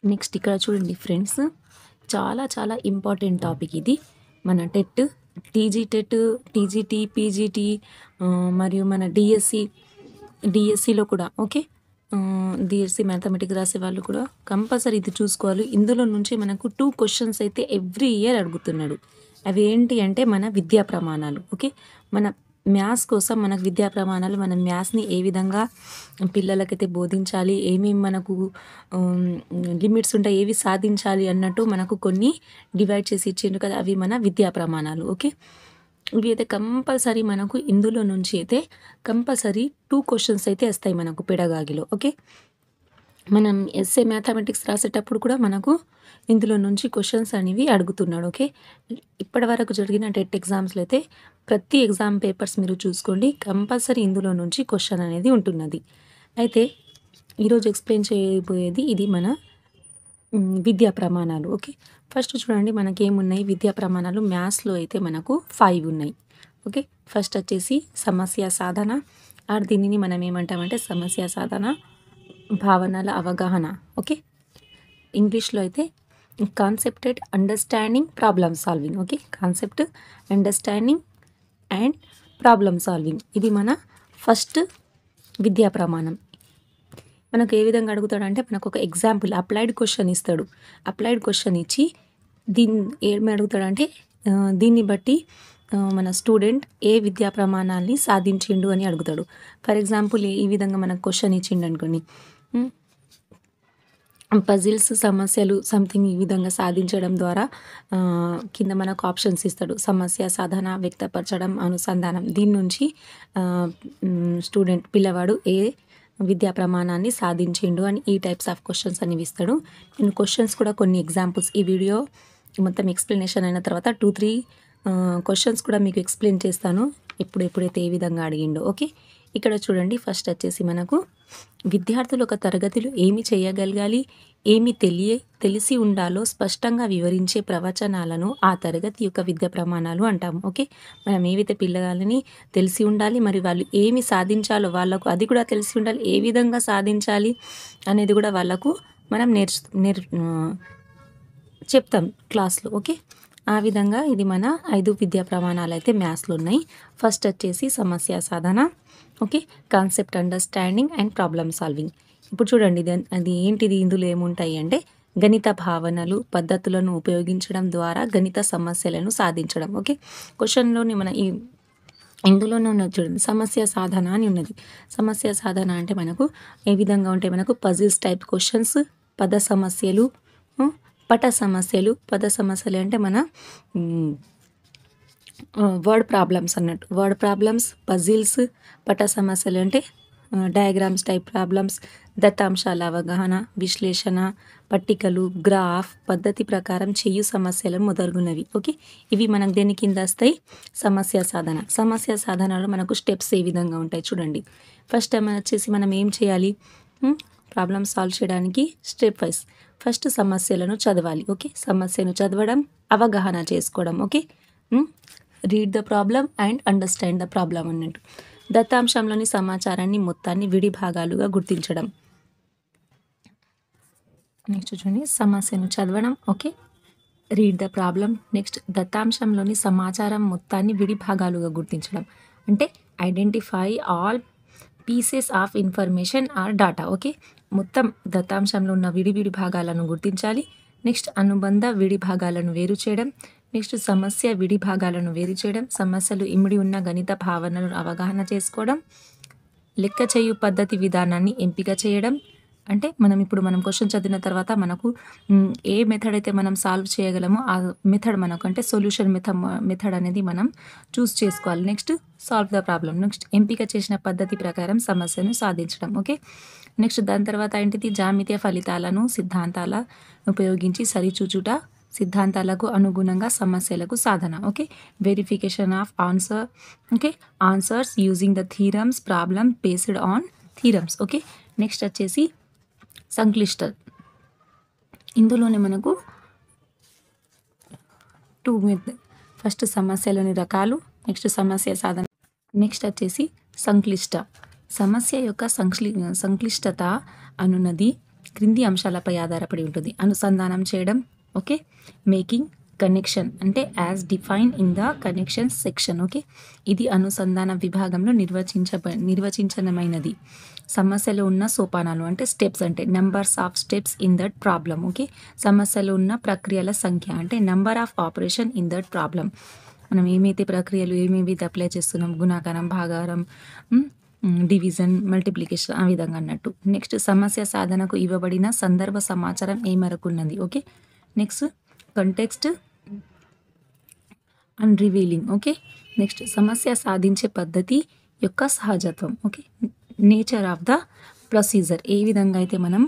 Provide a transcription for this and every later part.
Next ఇక్కడ చూడండి friends, చాలా చాలా ఇంపార్టెంట్ టాపిక్ ఇది. మన TET, TG TET, TGT, PGT మరియు మన డిఎస్సిలో కూడా ఓకే. డిఎస్సి మ్యాథమెటిక్స్ రాసే వాళ్ళు కూడా కంపల్సరీ ఇది చూసుకోవాలి. ఇందులో నుంచి మనకు 2 క్వశ్చన్స్ అయితే ఎవ్రీ ఇయర్ అడుగుతున్నాడు. అవి ఏంటి అంటే మన విద్యా ప్రమాణాలు. ఓకే, మన మ్యాథ్స్ కోసం మనకు విద్యా ప్రమాణాలు, మన మ్యాథ్స్ని ఏ విధంగా పిల్లలకైతే బోధించాలి, ఏమేమి మనకు లిమిట్స్ ఉంటాయి, ఏవి సాధించాలి అన్నట్టు మనకు కొన్ని డివైడ్ చేసి ఇచ్చిండ్రు కదా, అవి మన విద్యా ప్రమాణాలు. ఓకే, ఇవి అయితే కంపల్సరీ మనకు ఇందులో నుంచి అయితే కంపల్సరీ 2 క్వశ్చన్స్ అయితే వస్తాయి మనకు పెడగాగిలో. ఓకే, మనం ఎస్ఏ మ్యాథమెటిక్స్ రాసేటప్పుడు కూడా మనకు ఇందులో నుంచి క్వశ్చన్స్ అనేవి అడుగుతున్నాడు. ఓకే, ఇప్పటి వరకు జరిగిన టెట్ ఎగ్జామ్స్లో అయితే ప్రతి ఎగ్జామ్ పేపర్స్ మీరు చూసుకోండి, కంపల్సరీ ఇందులో నుంచి క్వశ్చన్ అనేది ఉంటున్నది. అయితే ఈరోజు ఎక్స్ప్లెయిన్ చేయబోయేది ఇది మన విద్యా ప్రమాణాలు. ఓకే, ఫస్ట్ చూడండి మనకేమున్నాయి విద్యా ప్రమాణాలు. మ్యాథ్స్లో అయితే మనకు 5 ఉన్నాయి. ఓకే, ఫస్ట్ వచ్చేసి సమస్య సాధన, దీనిని మనం ఏమంటామంటే సమస్య సాధన, భావనల అవగాహన. ఓకే, ఇంగ్లీష్లో అయితే concept and understanding problem solving. Okay, concept, understanding and problem solving, ఇది మన ఫస్ట్ విద్యా ప్రమాణం. మనకు ఏ విధంగా అడుగుతాడంటే మనకు ఒక ఎగ్జాంపుల్ అప్లైడ్ క్వశ్చన్ ఇస్తాడు. అప్లైడ్ క్వశ్చన్ ఇచ్చి ఏమి అడుగుతాడంటే దీన్ని బట్టి మన స్టూడెంట్ ఏ విద్యా ప్రమాణాన్ని సాధించిండు అని అడుగుతాడు. ఫర్ ఎగ్జాంపుల్ ఈ విధంగా మనకు క్వశ్చన్ ఇచ్చిండు అనుకోండి, పజిల్స్, సమస్యలు సంథింగ్ ఈ విధంగా సాధించడం ద్వారా కింద మనకు ఆప్షన్స్ ఇస్తాడు. సమస్య సాధన, వ్యక్తపరచడం, అనుసంధానం. దీని నుంచి పిల్లవాడు ఏ విద్యా ప్రమాణాన్ని సాధించిండు అని ఈ టైప్స్ ఆఫ్ క్వశ్చన్స్ అనేవి ఇస్తాడు. నేను క్వశ్చన్స్ కూడా కొన్ని ఎగ్జాంపుల్స్, ఈ వీడియో మొత్తం ఎక్స్ప్లెనేషన్ అయిన తర్వాత 2-3 క్వశ్చన్స్ కూడా మీకు ఎక్స్ప్లెయిన్ చేస్తాను ఎప్పుడైతే ఏ విధంగా అడిగిండో. ఓకే, ఇక్కడ చూడండి ఫస్ట్ వచ్చేసి మనకు విద్యార్థులు ఒక తరగతిలో ఏమి చేయగలగాలి, ఏమి తెలిసి ఉండాలో స్పష్టంగా వివరించే ప్రవచనాలను ఆ తరగతి యొక్క విద్యా ప్రమాణాలు అంటాము. ఓకే, మనం ఏవైతే పిల్లగాలని తెలిసి ఉండాలి, మరి వాళ్ళు ఏమి సాధించాలో వాళ్ళకు అది కూడా తెలిసి ఉండాలి, ఏ విధంగా సాధించాలి అనేది కూడా వాళ్ళకు మనం చెప్తాం క్లాస్లో. ఓకే, ఆ విధంగా ఇది మన 5 విద్యా ప్రమాణాలు అయితే మ్యాథ్స్లో ఉన్నాయి. ఫస్ట్ వచ్చేసి సమస్య సాధన, okay, concept understanding and problem solving. ఇప్పుడు చూడండి అది ఏంటిది, ఇందులో ఏముంటాయి అంటే గణిత భావనలు, పద్ధతులను ఉపయోగించడం ద్వారా గణిత సమస్యలను సాధించడం. ఓకే, క్వశ్చన్లోని మన ఇందులోనే ఉన్నది చూడండి, సమస్య సాధన అని ఉన్నది. సమస్య సాధన అంటే మనకు ఏ విధంగా ఉంటాయి, మనకు పజిల్స్ టైప్ క్వశ్చన్స్, పద సమస్యలు, పట సమస్యలు. పద సమస్యలు అంటే మన వర్డ్ ప్రాబ్లమ్స్ అన్నట్టు, వర్డ్ ప్రాబ్లమ్స్, పజిల్స్. పట సమస్యలు అంటే డయాగ్రామ్స్ టైప్ ప్రాబ్లమ్స్, దత్తాంశాల అవగాహన, విశ్లేషణ, పట్టికలు, గ్రాఫ్, పద్ధతి ప్రకారం చెయ్యి సమస్యలు మొదలుగున్నవి. ఓకే, ఇవి మనకు దేని కింద వస్తాయి, సమస్య సాధన. సమస్య సాధనలో మనకు స్టెప్స్ ఏ విధంగా ఉంటాయి చూడండి. ఫస్ట్ వచ్చేసి మనం ఏం చేయాలి, ప్రాబ్లమ్ సాల్వ్ చేయడానికి స్టెప్ వైజ్ ఫస్ట్ సమస్యలను చదవాలి. ఓకే, సమస్యను చదవడం, అవగాహన చేసుకోవడం. Okay, read the problem and understand the problem అన్నట్టు. దత్తాంశంలోని సమాచారాన్ని మొత్తాన్ని విడి భాగాలుగా గుర్తించడం. నెక్స్ట్ చూడండి, సమస్యను చదవడం, okay, read the problem. Next దత్తాంశంలోని సమాచారం మొత్తాన్ని విడి భాగాలుగా గుర్తించడం అంటే identify all pieces of information or data. Okay, మొత్తం దత్తాంశంలో ఉన్న విడివిడి భాగాలను గుర్తించాలి. నెక్స్ట్ అనుబంధ విడి భాగాలను వేరు చేయడం. నెక్స్ట్ సమస్య విడి భాగాలను వేరు చేయడం. సమస్యలు ఇమిడి ఉన్న గణిత భావనలను అవగాహన చేసుకోవడం. లెక్క చేయు పద్ధతి విధానాన్ని ఎంపిక చేయడం. అంటే మనం క్వశ్చన్ చదివిన తర్వాత మనకు ఏ మెథడ్ అయితే మనం సాల్వ్ చేయగలమో ఆ మెథడ్ మనకు అంటే సొల్యూషన్ మెథడ్ అనేది మనం చూస్ చేసుకోవాలి. Next solve the problem. Next ఎంపిక చేసిన పద్ధతి ప్రకారం సమస్యను సాధించడం. ఓకే, నెక్స్ట్ దాని తర్వాత ఏంటిది, జామితీయ ఫలితాలను సిద్ధాంతాల ఉపయోగించి సరిచూచుట, సిద్ధాంతాలకు అనుగుణంగా సమస్యలకు సాధన. Okay, verification of answer. Okay, answers using the theorems, problem based on theorems. Okay, next వచ్చేసి సంక్లిష్ట. ఇందులోనే మనకు 2 ఫస్ట్ సమస్యలోని రకాలు, నెక్స్ట్ సమస్య సాధన, నెక్స్ట్ వచ్చేసి సంక్లిష్ట. సమస్య యొక్క సంక్లిష్టత అనున్నది క్రింది అంశాలపై ఆధారపడి ఉంటుంది. అనుసంధానం చేయడం, ఓకే. మేకింగ్ కనెక్షన్ అంటే as define in the connections section, okay. ఇది అనుసంధాన విభాగంలో నిర్వచించనమైనది. సమస్యలో ఉన్న సోపానాలు అంటే స్టెప్స్ అంటే numbers of steps in that problem, okay. సమస్యలో ఉన్న ప్రక్రియల సంఖ్య అంటే number of operation in that problem. మనం ఏమైతే ప్రక్రియలు ఏమేమి అప్లై చేస్తున్నాం, గుణాకారం, భాగారం, డివిజన్, మల్టిప్లికేషన్, ఆ విధంగా అన్నట్టు. నెక్స్ట్ సమస్య సాధనకు ఇవ్వబడిన సందర్భ సమాచారం ఏ మేరకు ఉన్నది, okay. Next context and revealing, okay. Next సమస్య సాధించే పద్ధతి యొక్క సహజత్వం, okay. Nature of the procedure, ఏ విధంగా అయితే మనం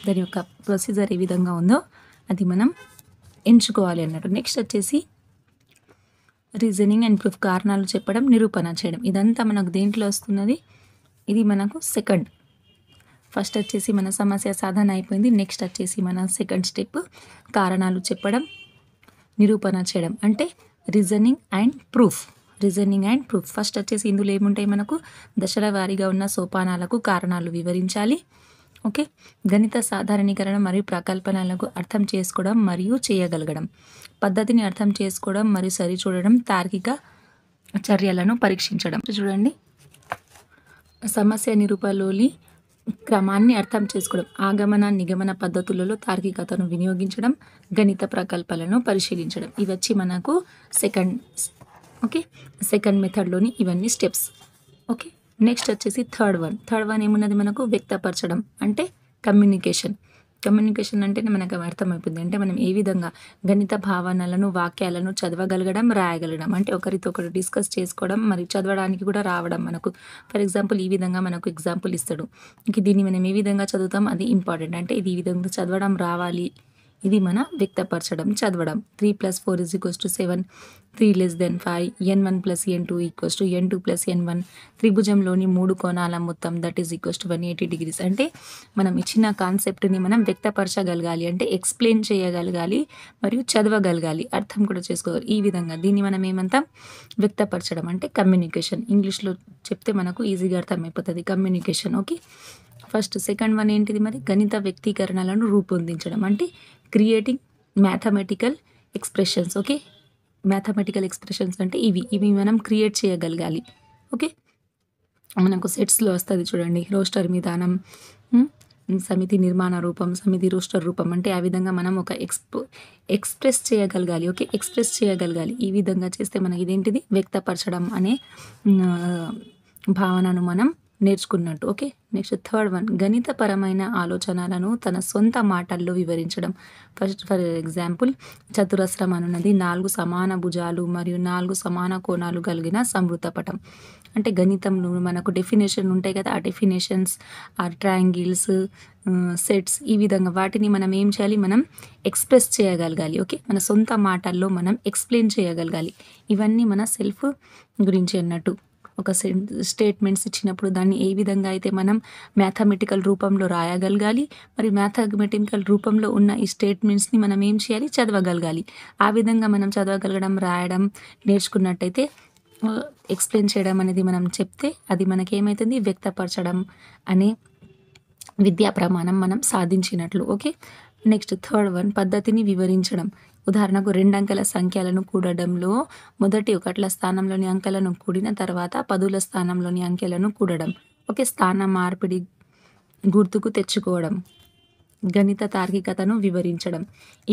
దాని యొక్క ప్రొసీజర్ ఏ విధంగా ఉందో అది మనం ఎంచుకోవాలి అన్నట్టు. నెక్స్ట్ వచ్చేసి రీజనింగ్ అండ్ ప్రూఫ్, కారణాలు చెప్పడం, నిరూపణ చేయడం. ఇదంతా మనకు దేంట్లో వస్తున్నది, ఇది మనకు సెకండ్. ఫస్ట్ వచ్చేసి మన సమస్య సాధన అయిపోయింది. నెక్స్ట్ వచ్చేసి మన సెకండ్ స్టెప్ కారణాలు చెప్పడం, నిరూపణ చేయడం అంటే reasoning and proof. Reasoning and proof first వచ్చేసి ఇందులో ఏముంటాయి, మనకు దశల వారీగా ఉన్న సోపానాలకు కారణాలు వివరించాలి, ఓకే. గణిత సాధారణీకరణ మరియు ప్రకల్పనలకు అర్థం చేసుకోవడం మరియు చేయగలగడం, పద్ధతిని అర్థం చేసుకోవడం మరియు సరిచూడడం, తార్కిక చర్యలను పరీక్షించడం. చూడండి, సమస్య నిరూపణలోని క్రమాన్ని అర్థం చేసుకోవడం, ఆగమన నిగమన పద్ధతులలో తార్కికతను వినియోగించడం, గణిత ప్రకల్పనలను పరిశీలించడం. ఇవి వచ్చి మనకు సెకండ్, ఓకే. సెకండ్ మెథడ్లోని ఇవన్నీ స్టెప్స్, ఓకే. నెక్స్ట్ వచ్చేసి థర్డ్ వన్ ఏమున్నది, మనకు వ్యక్తపరచడం అంటే కమ్యూనికేషన్. కమ్యూనికేషన్ అంటేనే మనకు అర్థమైపోతుంది. అంటే మనం ఏ విధంగా గణిత భావనలను, వాక్యాలను చదవగలగడం, రాయగలగడం అంటే ఒకరితో ఒకరు డిస్కస్ చేసుకోవడం మరియు చదవడానికి కూడా రావడం. మనకు ఫర్ ఎగ్జాంపుల్ ఈ విధంగా మనకు ఎగ్జాంపుల్ ఇస్తాడు, ఇంక దీన్ని మనం ఏ విధంగా చదువుతాం అది ఇంపార్టెంట్. అంటే ఇది ఈ విధంగా చదవడం రావాలి, ఇది మన వ్యక్తపరచడం, చదవడం. 3 + 4 = 7, 3 < 5, n1 + n2 = n2 + n1, త్రిభుజంలోని 3 కోణాల మొత్తం that is equals to 180 degrees. అంటే మనం ఇచ్చిన కాన్సెప్ట్ని మనం వ్యక్తపరచగలగాలి, అంటే ఎక్స్ప్లెయిన్ చేయగలగాలి మరియు చదవగలగాలి, అర్థం కూడా చేసుకోవాలి. ఈ విధంగా దీన్ని మనం ఏమంటాం, వ్యక్తపరచడం అంటే కమ్యూనికేషన్. ఇంగ్లీష్లో చెప్తే మనకు ఈజీగా అర్థమైపోతుంది communication, okay. First second one ఏంటిది మరి, గణిత వ్యక్తీకరణలను రూపొందించడం అంటే creating mathematical expressions, okay. Mathematical expressions అంటే ఇవి మనం క్రియేట్ చేయగలగాలి, ఓకే. మనకు సెట్స్లో వస్తుంది చూడండి, రోస్టర్ విధానం, సమితి నిర్మాణ రూపం, సమితి రోస్టర్ రూపం అంటే ఆ విధంగా మనం ఒక ఎక్స్ప్రెస్ చేయగలగాలి, ఓకే. ఎక్స్ప్రెస్ చేయగలగాలి. ఈ విధంగా చేస్తే మనకి ఇదేంటిది, వ్యక్తపరచడం అనే భావనను మనం నేర్చుకున్నట్టు, ఓకే. నెక్స్ట్ థర్డ్ వన్, గణితపరమైన ఆలోచనలను తన సొంత మాటల్లో వివరించడం. ఫర్ ఎగ్జాంపుల్, చతురస్రం అనున్నది 4 సమాన భుజాలు మరియు 4 సమాన కోణాలు కలిగిన సమృత పటం. అంటే గణితంలో మనకు డెఫినేషన్ ఉంటాయి కదా, ఆ డెఫినేషన్స్, ఆ ట్రయాంగిల్స్, సెట్స్, ఈ విధంగా వాటిని మనం ఏం చేయాలి, మనం ఎక్స్ప్రెస్ చేయగలగాలి, ఓకే. మన సొంత మాటల్లో మనం ఎక్స్ప్లెయిన్ చేయగలగాలి. ఇవన్నీ మన సెల్ఫ్ గురించి అన్నట్టు. ఒక స్టేట్మెంట్స్ ఇచ్చినప్పుడు దాన్ని ఏ విధంగా అయితే మనం మ్యాథమెటికల్ రూపంలో రాయగలగాలి, మరి మ్యాథమెటికల్ రూపంలో ఉన్న ఈ స్టేట్మెంట్స్ని మనం ఏం చేయాలి, చదవగలగాలి. ఆ విధంగా మనం చదవగలగడం, రాయడం నేర్చుకున్నట్టయితే ఎక్స్ప్లెయిన్ చేయడం అనేది మనం చెప్తే అది మనకేమవుతుంది, వ్యక్తపరచడం అనే విద్యా ప్రమాణం మనం సాధించినట్లు, ఓకే. నెక్స్ట్ థర్డ్ వన్, పద్ధతిని వివరించడం. ఉదాహరణకు 2 అంకెల సంఖ్యలను కూడడంలో మొదటి 1ల స్థానంలోని అంకెలను కూడిన తర్వాత 10ల స్థానంలోని అంకెలను కూడడం, ఓకే. స్థాన మార్పిడి గుర్తుకు తెచ్చుకోవడం, గణిత తార్కికతను వివరించడం.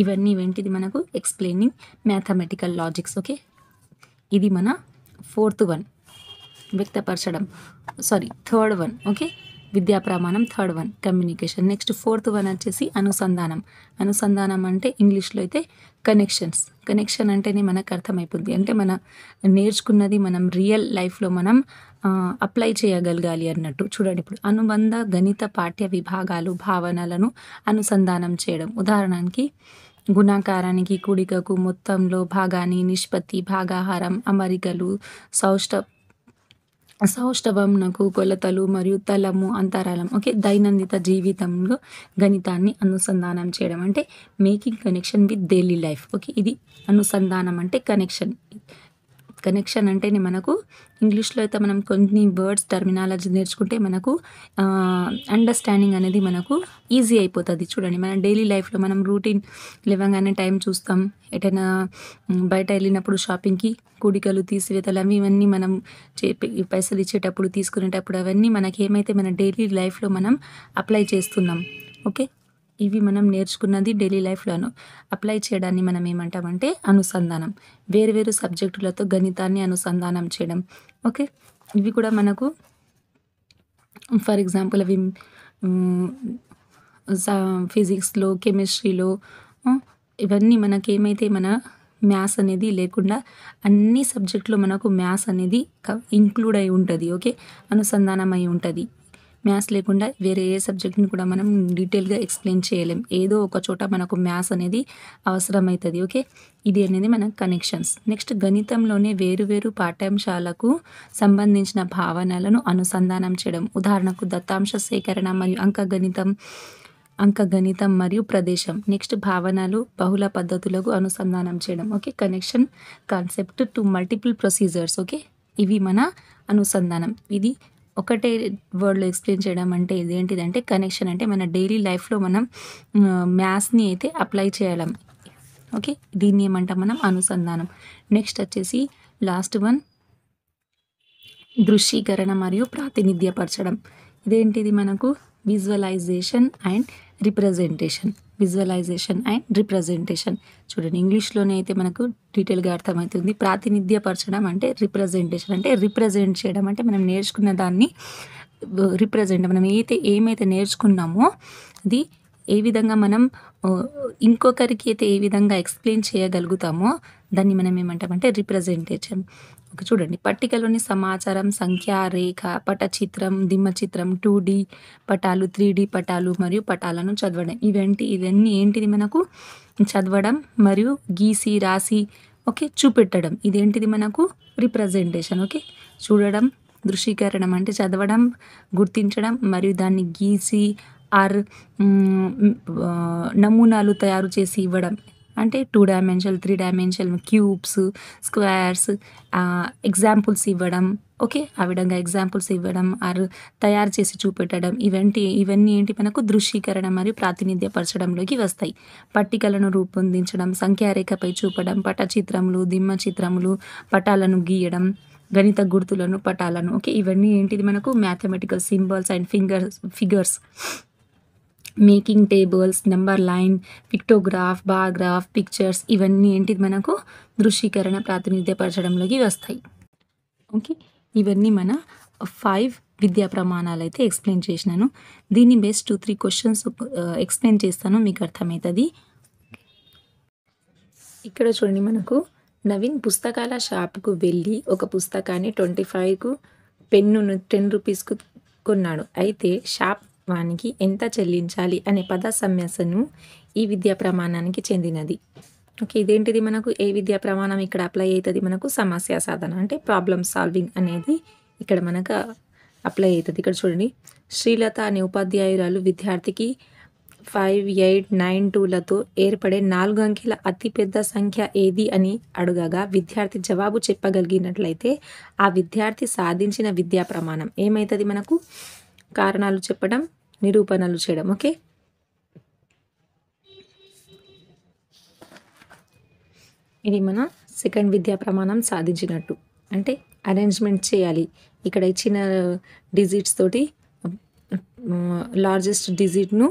ఇవన్నీ ఏంటిది, మనకు ఎక్స్ప్లెయినింగ్ మ్యాథమెటికల్ లాజిక్స్, ఓకే. ఇది మన ఫోర్త్ వన్, వ్యక్తపరచడం, థర్డ్ వన్, ఓకే. విద్యా ప్రమాణం third one, communication. Next fourth one వచ్చేసి అనుసంధానం. అనుసంధానం అంటే ఇంగ్లీష్లో అయితే కనెక్షన్స్. కనెక్షన్ అంటేనే మనకు అర్థమైపోద్ది, అంటే మన నేర్చుకున్నది మనం రియల్ లైఫ్లో మనం అప్లై చేయగలగాలి అన్నట్టు. చూడండి, ఇప్పుడు అనుబంధ గణిత పాఠ్య విభాగాలు భావనలను అనుసంధానం చేయడం. ఉదాహరణకి గుణాకారానికి, కూడికకు, మొత్తంలో భాగాన్ని, నిష్పత్తి, భాగాహారం, అమరికలు, సౌష్ఠవంనకు, కొలతలు మరియు తలము, అంతరాలం, ఓకే. దైనందిన జీవితంలో గణితాన్ని అనుసంధానం చేయడం అంటే making connection with daily life, okay. ఇది అనుసంధానం అంటే కనెక్షన్. కనెక్షన్ అంటేనే మనకు ఇంగ్లీష్‌లో అయితే మనం కొన్ని వర్డ్స్ టర్మినాలజీ నేర్చుకుంటే మనకు అండర్‌స్టాండింగ్ అనేది మనకు ఈజీ అయిపోతది. చూడండి మన డైలీ లైఫ్‌లో మనం రూటీన్ లేవంగానే టైం చూస్తాం. ఎటైనా బయట ఎళ్ళినప్పుడు షాపింగ్‌కి కూడికలు, తీసివేతలు అవి ఇవన్నీ మనం పైసలు ఇచ్చేటప్పుడు, తీసుకునేటప్పుడు అవన్నీ మనకేమైతే మన డైలీ లైఫ్‌లో మనం అప్లై చేస్తున్నాం. ఓకే. ఇవి మనం నేర్చుకున్నది డైలీ లైఫ్‌లోను. అప్లై చేయడాన్ని మనం ఏమంటామంటే అనుసంధానం. వేరు వేరు సబ్జెక్టులతో గణితాన్ని అనుసంధానం చేయడం. ఓకే. ఇవి కూడా మనకు ఫర్ ఎగ్జాంపుల్ అవి హ్మ్, సా ఫిజిక్స్‌లో, కెమిస్ట్రీలో హ్మ్, ఇవన్నీ మనకేమైతే మన మ్యాథ్స్ అనేది లేకుండా అన్ని సబ్జెక్ట్‌లో మనకు మ్యాథ్స్ అనేది ఇంక్లూడ్ అయి ఉంటది. ఓకే. అనుసంధానం అయి ఉంటది. మ్యాథ్స్ లేకుండా వేరే ఏ సబ్జెక్ట్‌ని కూడా మనం డీటెయిల్‌గా ఎక్స్‌ప్లెయిన్ చేయలేం. ఏదో ఒక చోట మనకు మ్యాథ్స్ అనేది అవసరమైతది. ఓకే. ఇది అనేది మన కనెక్షన్స్. నెక్స్ట్ గణితంలోనే వేరు వేరు పాఠ్యాంశాలకు సంబంధించిన భావనలను అనుసంధానం చేయడం. ఉదాహరణకు దత్తాంశ సేకరణ మరియు అంకగణితం మరియు ప్రదేశం. నెక్స్ట్ భావనలు బహుళ పద్ధతులకు అనుసంధానం చేయడం. Okay. Connection concept to multiple procedures. Okay. ఇవి మన అనుసంధానం. ఇది ఒకటే వర్డ్‌లో ఎక్స్‌ప్లెయిన్ చేయడం అంటే ఇదేంటిదంటే కనెక్షన్ అంటే మన డైలీ లైఫ్‌లో మనం మ్యాథ్స్‌ని అయితే అప్లై చేయడం. ఓకే. దీన్ని ఏమంటాం మనం అనుసంధానం. నెక్స్ట్ వచ్చేసి లాస్ట్ వన్ దృశ్యీకరణ మరియు ప్రాతినిధ్యపరచడం. ఇదేంటిది మనకు visualisation and representation. Visualisation and representation. చూడండి ఇంగ్లీష్‌లోనే అయితే మనకు డీటెయిల్‌గా అర్థమవుతుంది. ప్రాతినిధ్యపరచడం అంటే రిప్రజెంటేషన్ అంటే రిప్రజెంట్ చేయడం అంటే మనం నేర్చుకున్న దాన్ని రిప్రజెంట్ మనం ఏమైతే నేర్చుకున్నామో అది ఏ విధంగా మనం ఇంకొకరికి అయితే ఏ విధంగా ఎక్స్‌ప్లెయిన్ చేయగలుగుతామో దాన్ని మనం ఏమంటామంటే రిప్రజెంటేషన్. ఓకే. చూడండి పట్టికలోని సమాచారం, సంఖ్య, రేఖ, పటచిత్రం, దిమ్మచిత్రం, 2D పటాలు, 3D పటాలు మరియు పటాలను చదవడం. ఇవన్నీ ఏంటిది మనకు చదవడం మరియు గీసి, రాసి ఓకే. చూపెట్టడం. ఇదేంటిది మనకు రిప్రజెంటేషన్. ఓకే. చూడడం, దృశ్యీకరణం అంటే చదవడం, గుర్తించడం మరియు దాన్ని గీసి ఆర్ నమూనాలు తయారు చేసి ఇవ్వడం. అంటే 2 dimensional, 3 dimensional cubes, squares examples ఇవ్వడం. ఓకే. ఆ విధంగా ఎగ్జాంపుల్స్ ఇవ్వడం ఆర్ తయారు చేసి చూపెట్టడం. ఇవన్నీ ఏంటి మనకు దృశ్యీకరణ మరియు ప్రాతినిధ్యపరచడంలోకి వస్తాయి. పట్టికలను రూపొందించడం, సంఖ్యారేఖపై చూపడం, పటచిత్రములు, దిమ్మచిత్రములు, పటాలను గీయడం, గణిత గుర్తులను, పటాలను. ఓకే. ఇవన్నీ ఏంటిది మనకు mathematical symbols and figures. Making tables, number line, pictograph, bar graph, pictures ఇవన్నీ ఏంటిది మనకు దృశ్యీకరణ ప్రాతినిధ్యపరచడంలోకి వస్తాయి. ఓకే. ఇవన్నీ మన 5 విద్యా ప్రమాణాలైతే ఎక్స్‌ప్లెయిన్ చేసినాను. దీన్ని బేస్ 2, 3 క్వెషన్స్ ఎక్స్‌ప్లెయిన్ చేస్తాను మీకు అర్థమైతది. ఇక్కడ చూడండి మనకు నవీన్ పుస్తకాల షాప్‌కు వెళ్ళి ఒక పుస్తకాన్ని 25కు పెన్నును 10 రూపీస్‌కు కొన్నాడు. అయితే షాప్ వానికి ఎంత చెల్లించాలి అనే పద సమస్యను ఈ విద్యా ప్రమాణానికి చెందినది. ఓకే. ఇదేంటిది మనకు ఏ విద్యా ప్రమాణం ఇక్కడ అప్లై అయితది మనకు సమస్య సాధన అంటే ప్రాబ్లమ్ సాల్వింగ్ అనేది ఇక్కడ మనకు అప్లై అయితది. ఇక్కడ చూడండి శ్రీలత అనే ఉపాధ్యాయురాలు విద్యార్థికి 5, 8, 9, 2లతో ఏర్పడే 4 అంకెల అతిపెద్ద సంఖ్య ఏది అని అడగగా విద్యార్థి జవాబు చెప్పగలిగినట్లయితే ఆ విద్యార్థి సాధించిన విద్యా ప్రమాణం ఏమైతది మనకు కారణాలు చెప్పడం, నిరూపణలు చేయడం. ఓకే. ఇది మన సెకండ్ విద్యా ప్రమాణం సాధించినట్టు. అంటే అరేంజ్‌మెంట్ చేయాలి. ఇక్కడ ఇచ్చిన డిజిట్స్ తోటి లార్జెస్ట్ డిజిట్‌ను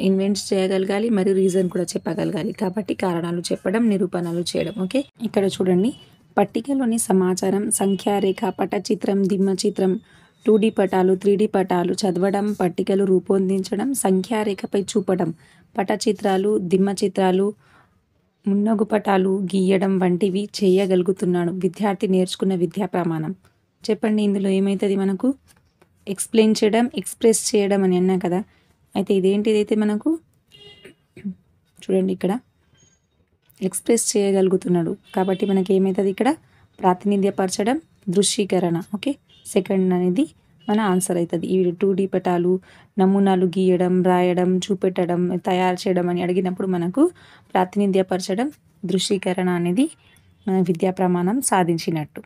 ఇన్వెంట్ చేయగలగాలి మరియు రీజన్ కూడా చెప్పగలగాలి. కాబట్టి కారణాలు చెప్పడం, నిరూపణలు చేయడం. ఓకే. ఇక్కడ చూడండి పట్టికలోని సమాచారం, సంఖ్యారేఖ, పటచిత్రం, దిమ్మచిత్రం, 2D పటాలు, 3D పటాలు చదవడం, పట్టికలు రూపొందించడం, సంఖ్యారేఖపై చూపడం, పటచిత్రాలు, దిమ్మచిత్రాలు, మున్నగు పటాలు గీయడం వంటివి చేయగలుగుతున్నాడు. విద్యార్థి నేర్చుకున్న విద్యా ప్రమాణం. చెప్పండి ఇందులో ఏమైతది మనకు? ఎక్స్‌ప్లెయిన్ చేయడం, ఎక్స్‌ప్రెస్ చేయడం అని అన్నా కదా! అయితే ఇదేంటిదైతే మనకు చూడండి ఇక్కడ ఎక్స్‌ప్రెస్ చేయగలుగుతున్నాడు. కాబట్టి మనకేమైతది ఇక్కడ ప్రాతినిధ్యపరచడం, దృశ్యీకరణ. ఓకే. సెకండ్ అనేది మన ఆన్సర్ అవుతుంది. ఈ 2D పటాలు, నమూనాలు గీయడం, రాయడం, చూపెట్టడం, తయారు చేయడం అని అడిగినప్పుడు మనకు ప్రాతినిధ్యపరచడం, దృశ్యీకరణ అనేది మన విద్యా ప్రమాణం సాధించినట్టు.